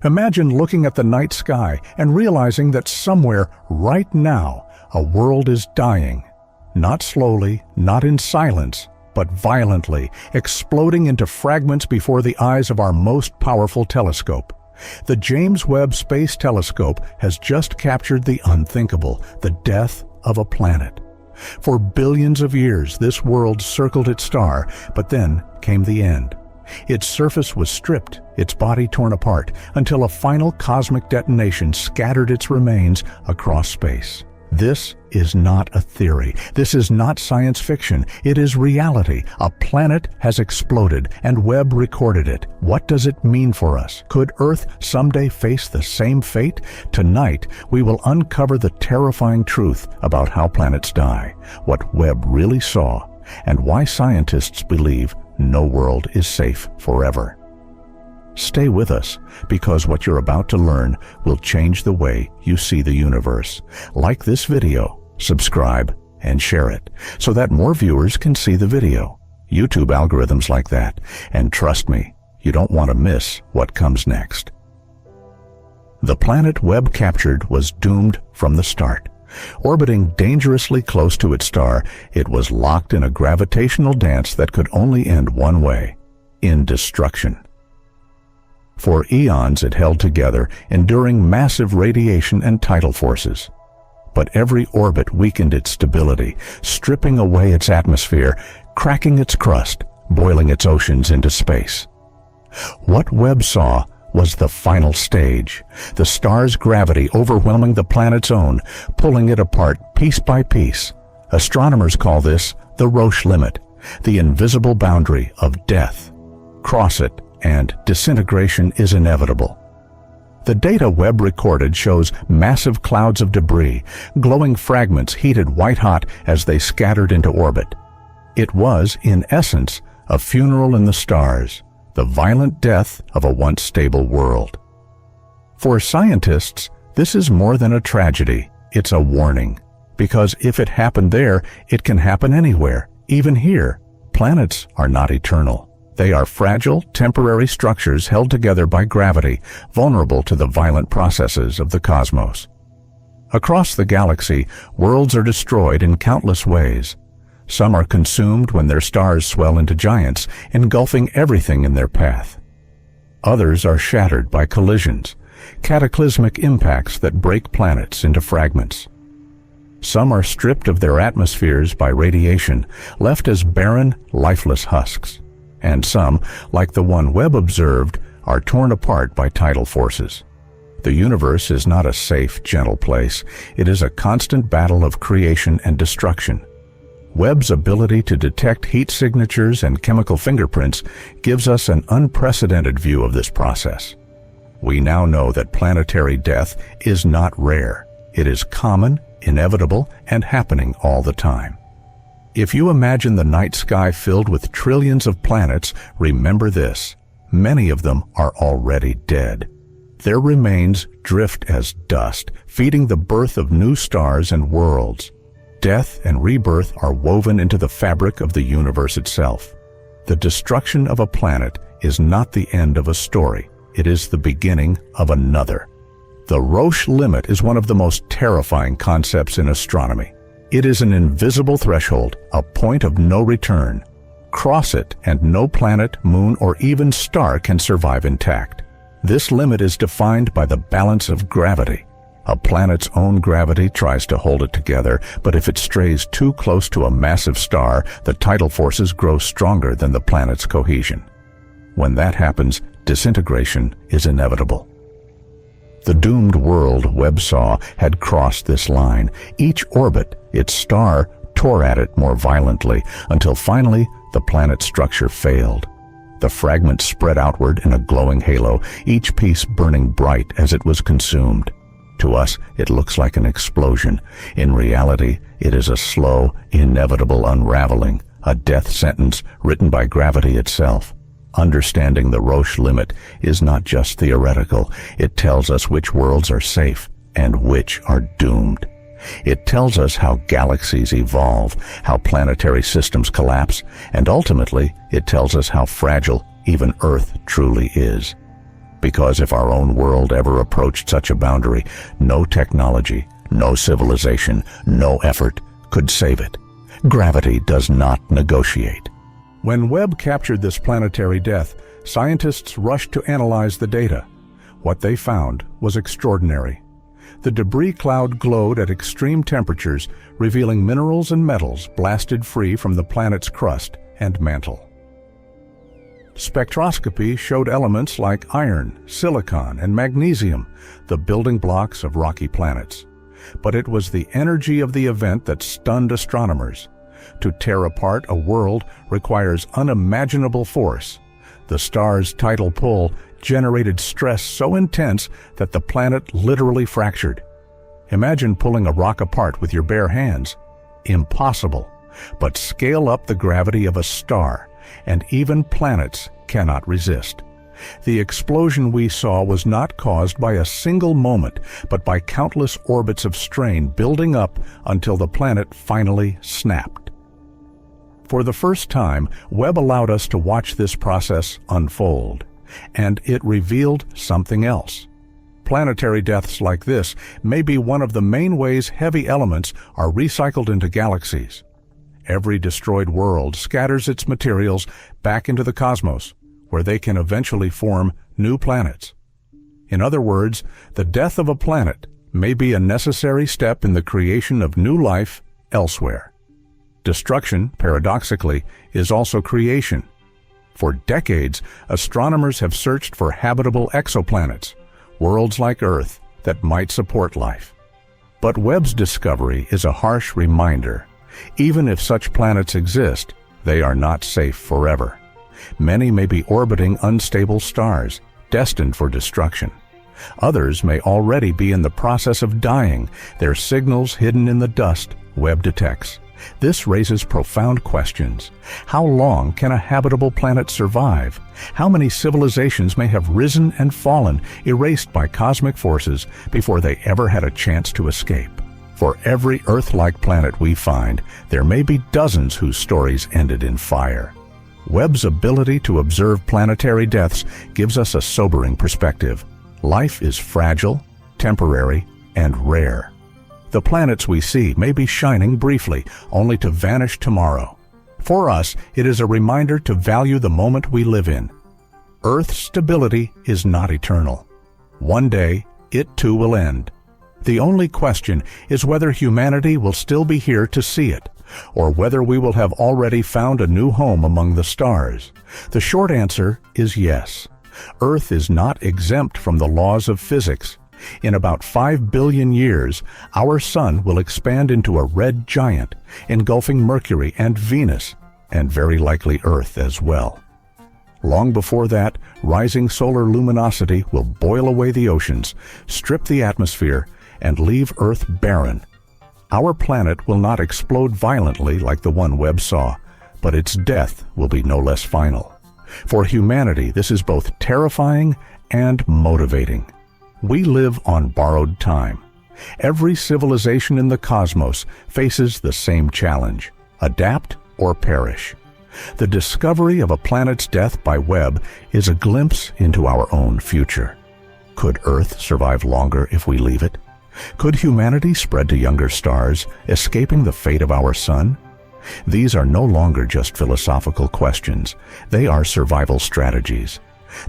Imagine looking at the night sky and realizing that somewhere, right now, a world is dying. Not slowly, not in silence, but violently, exploding into fragments before the eyes of our most powerful telescope. The James Webb Space Telescope has just captured the unthinkable, the death of a planet. For billions of years, this world circled its star, but then came the end. Its surface was stripped, its body torn apart, until a final cosmic detonation scattered its remains across space. This is not a theory. This is not science fiction. It is reality. A planet has exploded, and Webb recorded it. What does it mean for us? Could Earth someday face the same fate? Tonight, we will uncover the terrifying truth about how planets die, what Webb really saw, and why scientists believe no world is safe forever. Stay with us, because what you're about to learn will change the way you see the universe. Like this video, subscribe, and share it, so that more viewers can see the video. YouTube algorithms like that, and trust me, you don't want to miss what comes next. The planet Webb captured was doomed from the start. Orbiting dangerously close to its star, it was locked in a gravitational dance that could only end one way: in destruction. For eons it held together, enduring massive radiation and tidal forces. But every orbit weakened its stability, stripping away its atmosphere, cracking its crust, boiling its oceans into space. What Webb saw was the final stage, the star's gravity overwhelming the planet's own, pulling it apart piece by piece. Astronomers call this the Roche limit, the invisible boundary of death. Cross it, and disintegration is inevitable. The data Webb recorded shows massive clouds of debris, glowing fragments heated white-hot as they scattered into orbit. It was, in essence, a funeral in the stars, the violent death of a once stable world. For scientists, this is more than a tragedy, it's a warning. Because if it happened there, it can happen anywhere, even here. Planets are not eternal. They are fragile, temporary structures held together by gravity, vulnerable to the violent processes of the cosmos. Across the galaxy, worlds are destroyed in countless ways. Some are consumed when their stars swell into giants, engulfing everything in their path. Others are shattered by collisions, cataclysmic impacts that break planets into fragments. Some are stripped of their atmospheres by radiation, left as barren, lifeless husks. And some, like the one Webb observed, are torn apart by tidal forces. The universe is not a safe, gentle place. It is a constant battle of creation and destruction. Webb's ability to detect heat signatures and chemical fingerprints gives us an unprecedented view of this process. We now know that planetary death is not rare. It is common, inevitable, and happening all the time. If you imagine the night sky filled with trillions of planets, remember this: many of them are already dead. Their remains drift as dust, feeding the birth of new stars and worlds. Death and rebirth are woven into the fabric of the universe itself. The destruction of a planet is not the end of a story. It is the beginning of another. The Roche limit is one of the most terrifying concepts in astronomy. It is an invisible threshold, a point of no return. Cross it, and no planet, moon, or even star can survive intact. This limit is defined by the balance of gravity. A planet's own gravity tries to hold it together, but if it strays too close to a massive star, the tidal forces grow stronger than the planet's cohesion. When that happens, disintegration is inevitable. The doomed world Webb saw had crossed this line. Each orbit, its star, tore at it more violently, until finally the planet's structure failed. The fragments spread outward in a glowing halo, each piece burning bright as it was consumed. To us, it looks like an explosion. In reality, it is a slow, inevitable unraveling, a death sentence written by gravity itself. Understanding the Roche limit is not just theoretical. It tells us which worlds are safe and which are doomed. It tells us how galaxies evolve, how planetary systems collapse, and ultimately, it tells us how fragile even Earth truly is. Because if our own world ever approached such a boundary, no technology, no civilization, no effort could save it. Gravity does not negotiate. When Webb captured this planetary death, scientists rushed to analyze the data. What they found was extraordinary. The debris cloud glowed at extreme temperatures, revealing minerals and metals blasted free from the planet's crust and mantle. Spectroscopy showed elements like iron, silicon, and magnesium, the building blocks of rocky planets. But it was the energy of the event that stunned astronomers. To tear apart a world requires unimaginable force. The star's tidal pull generated stress so intense that the planet literally fractured. Imagine pulling a rock apart with your bare hands. Impossible. But scale up the gravity of a star, and even planets cannot resist. The explosion we saw was not caused by a single moment, but by countless orbits of strain building up until the planet finally snapped. For the first time, Webb allowed us to watch this process unfold, and it revealed something else. Planetary deaths like this may be one of the main ways heavy elements are recycled into galaxies. Every destroyed world scatters its materials back into the cosmos, where they can eventually form new planets. In other words, the death of a planet may be a necessary step in the creation of new life elsewhere. Destruction, paradoxically, is also creation. For decades, astronomers have searched for habitable exoplanets, worlds like Earth that might support life. But Webb's discovery is a harsh reminder. Even if such planets exist, they are not safe forever. Many may be orbiting unstable stars, destined for destruction. Others may already be in the process of dying, their signals hidden in the dust Webb detects. This raises profound questions. How long can a habitable planet survive? How many civilizations may have risen and fallen, erased by cosmic forces before they ever had a chance to escape? For every Earth-like planet we find, there may be dozens whose stories ended in fire. Webb's ability to observe planetary deaths gives us a sobering perspective. Life is fragile, temporary, and rare. The planets we see may be shining briefly, only to vanish tomorrow. For us, it is a reminder to value the moment we live in. Earth's stability is not eternal. One day, it too will end. The only question is whether humanity will still be here to see it, or whether we will have already found a new home among the stars. The short answer is yes. Earth is not exempt from the laws of physics. In about 5 billion years, our sun will expand into a red giant, engulfing Mercury and Venus, and very likely Earth as well. Long before that, rising solar luminosity will boil away the oceans, strip the atmosphere, and leave Earth barren. Our planet will not explode violently like the one Webb saw, but its death will be no less final. For humanity, this is both terrifying and motivating. We live on borrowed time. Every civilization in the cosmos faces the same challenge: adapt or perish. The discovery of a planet's death by Webb is a glimpse into our own future. Could Earth survive longer if we leave it? Could humanity spread to younger stars, escaping the fate of our sun? These are no longer just philosophical questions. They are survival strategies.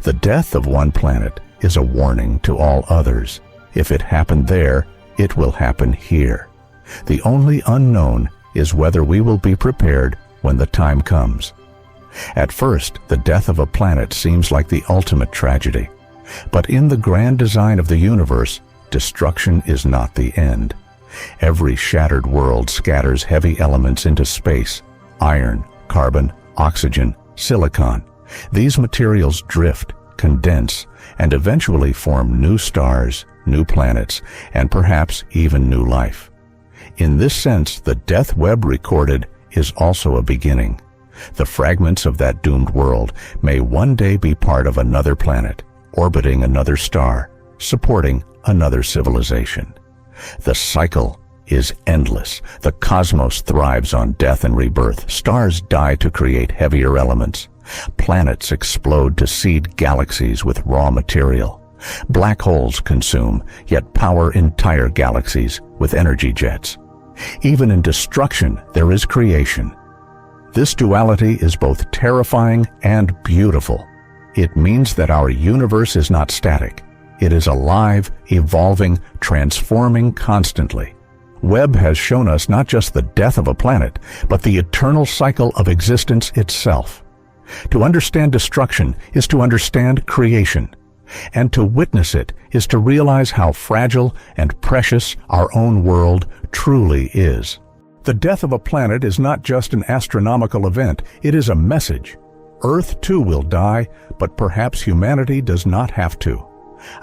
The death of one planet is a warning to all others. If it happened there, it will happen here. The only unknown is whether we will be prepared when the time comes. At first, the death of a planet seems like the ultimate tragedy. But in the grand design of the universe, destruction is not the end. Every shattered world scatters heavy elements into space: iron, carbon, oxygen, silicon. These materials drift, condense, and eventually form new stars, new planets, and perhaps even new life. In this sense, the death Webb recorded is also a beginning. The fragments of that doomed world may one day be part of another planet, orbiting another star, supporting another civilization. The cycle is endless. The cosmos thrives on death and rebirth. Stars die to create heavier elements. Planets explode to seed galaxies with raw material. Black holes consume, yet power entire galaxies with energy jets. Even in destruction, there is creation. This duality is both terrifying and beautiful. It means that our universe is not static. It is alive, evolving, transforming constantly. Webb has shown us not just the death of a planet, but the eternal cycle of existence itself. To understand destruction is to understand creation, and to witness it is to realize how fragile and precious our own world truly is. The death of a planet is not just an astronomical event, it is a message. Earth too will die, but perhaps humanity does not have to.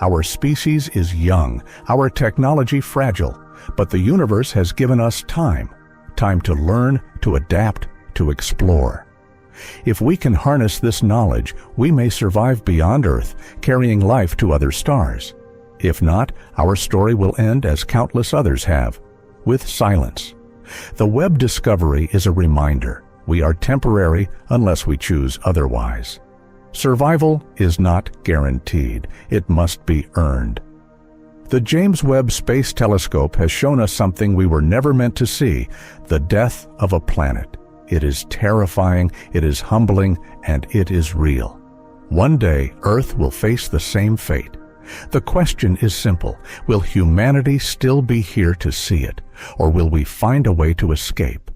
Our species is young, our technology fragile, but the universe has given us time to learn, to adapt, to explore. If we can harness this knowledge, we may survive beyond Earth, carrying life to other stars. If not, our story will end as countless others have, with silence. The Webb discovery is a reminder. We are temporary unless we choose otherwise. Survival is not guaranteed. It must be earned. The James Webb Space Telescope has shown us something we were never meant to see, the death of a planet. It is terrifying, it is humbling, and it is real. One day, Earth will face the same fate. The question is simple. Will humanity still be here to see it, or will we find a way to escape?